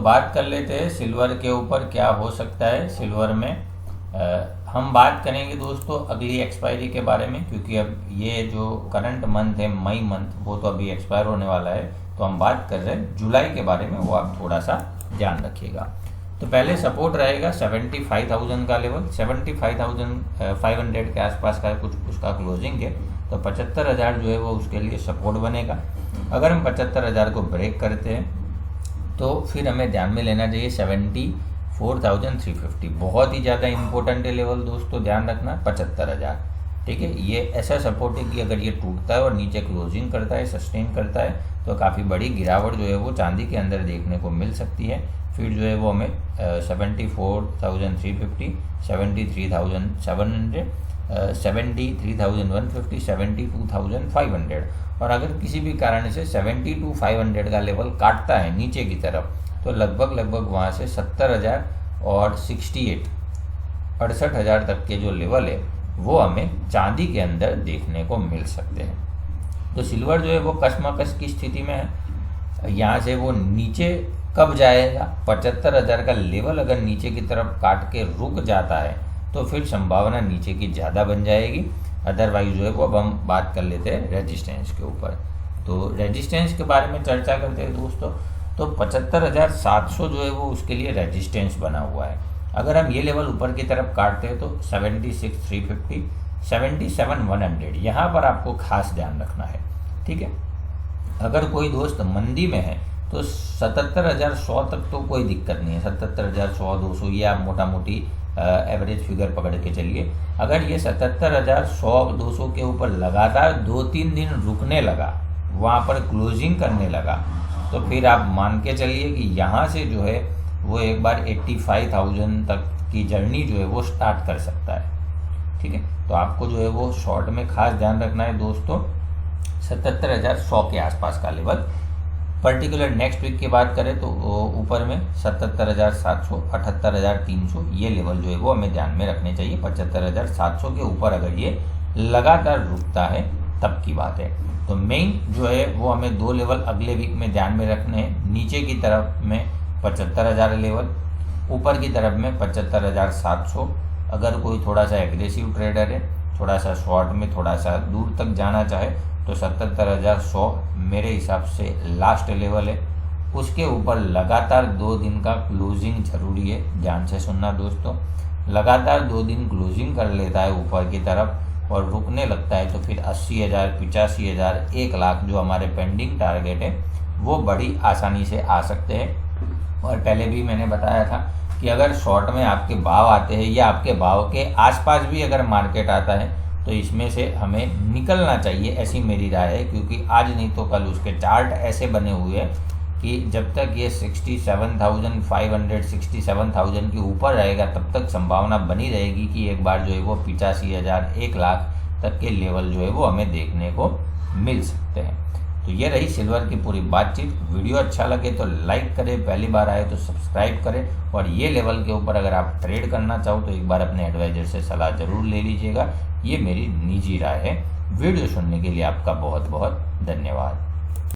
बात कर लेते हैं सिल्वर के ऊपर क्या हो सकता है। सिल्वर में हम बात करेंगे दोस्तों अगली एक्सपायरी के बारे में, क्योंकि अब ये जो करंट मंथ है मई मंथ वो तो अभी एक्सपायर होने वाला है। तो हम बात कर रहे हैं जुलाई के बारे में, वो आप थोड़ा सा ध्यान रखिएगा। तो पहले सपोर्ट रहेगा 75,000 का लेवल, 75,500 के आसपास का कुछ उसका क्लोजिंग है। तो 75,000 जो है वो उसके लिए सपोर्ट बनेगा। अगर हम 75,000 को ब्रेक करते हैं तो फिर हमें ध्यान में लेना चाहिए 74,350। बहुत ही ज़्यादा इंपॉर्टेंट लेवल दोस्तों, ध्यान रखना 75,000। ठीक है, ये ऐसा सपोर्ट है कि अगर ये टूटता है और नीचे क्लोजिंग करता है, सस्टेन करता है, तो काफ़ी बड़ी गिरावट जो है वो चांदी के अंदर देखने को मिल सकती है। फिर जो है वो हमें 74,350, 73,700, 73,150, 72,500 और अगर किसी भी कारण से 72,500 का लेवल काटता है नीचे की तरफ, तो लगभग वहाँ से 70,000 और 68,000 तक के जो लेवल है वो हमें चांदी के अंदर देखने को मिल सकते हैं। तो सिल्वर जो है वो कशमकश की स्थिति में है। यहाँ से वो नीचे कब जाएगा, 75,000 का लेवल अगर नीचे की तरफ काट के रुक जाता है तो फिर संभावना नीचे की ज़्यादा बन जाएगी। अदरवाइज जो है वो अब हम बात कर लेते हैं रेजिस्टेंस के ऊपर। तो रेजिस्टेंस के बारे में चर्चा करते हैं दोस्तों। तो 75,700 जो है वो उसके लिए रेजिस्टेंस बना हुआ है। अगर हम ये लेवल ऊपर की तरफ काटते हैं तो 76,350, 77,100 यहाँ पर आपको खास ध्यान रखना है। ठीक है, अगर कोई दोस्त मंदी में है तो 77,100 तक तो कोई दिक्कत नहीं है। 77,100, 200 ये आप मोटा मोटी एवरेज फिगर पकड़ के चलिए। अगर ये 77,100, 200 के ऊपर लगातार 2-3 दिन रुकने लगा, वहाँ पर क्लोजिंग करने लगा, तो फिर आप मान के चलिए कि यहाँ से जो है वो एक बार 85,000 तक की जर्नी जो है वो स्टार्ट कर सकता है। ठीक है, तो आपको जो है वो शॉर्ट में खास ध्यान रखना है दोस्तों 77,100 के आसपास का लेवल। पर्टिकुलर नेक्स्ट वीक की बात करें तो ऊपर में 77,700, 78,300 ये लेवल जो है वो हमें ध्यान में रखने चाहिए। 75,700 के ऊपर अगर ये लगातार रुकता है तब की बात है। तो मेन जो है वो हमें 2 लेवल अगले वीक में ध्यान में रखने हैं। नीचे की तरफ में 75,000 लेवल, ऊपर की तरफ में 75,700। अगर कोई थोड़ा सा एग्रेसिव ट्रेडर है, थोड़ा सा शॉर्ट में थोड़ा सा दूर तक जाना चाहे, तो 77,100 मेरे हिसाब से लास्ट लेवल है। उसके ऊपर लगातार 2 दिन का क्लोजिंग जरूरी है। ध्यान से सुनना दोस्तों, लगातार 2 दिन क्लोजिंग कर लेता है ऊपर की तरफ और रुकने लगता है तो फिर 80,000, 85,000, 1 लाख जो हमारे पेंडिंग टारगेट है वो बड़ी आसानी से आ सकते हैं। और पहले भी मैंने बताया था कि अगर शॉर्ट में आपके भाव आते हैं या आपके भाव के आसपास भी अगर मार्केट आता है तो इसमें से हमें निकलना चाहिए, ऐसी मेरी राय है। क्योंकि आज नहीं तो कल उसके चार्ट ऐसे बने हुए हैं कि जब तक ये 67,500, 67,000 के ऊपर रहेगा तब तक संभावना बनी रहेगी कि एक बार जो है वो 85,000, 1 लाख तक के लेवल जो है वो हमें देखने को मिल सकते हैं। तो ये रही सिल्वर की पूरी बातचीत। वीडियो अच्छा लगे तो लाइक करें, पहली बार आए तो सब्सक्राइब करें और ये लेवल के ऊपर अगर आप ट्रेड करना चाहो तो एक बार अपने एडवाइजर से सलाह जरूर ले लीजिएगा। ये मेरी निजी राय है। वीडियो सुनने के लिए आपका बहुत बहुत धन्यवाद।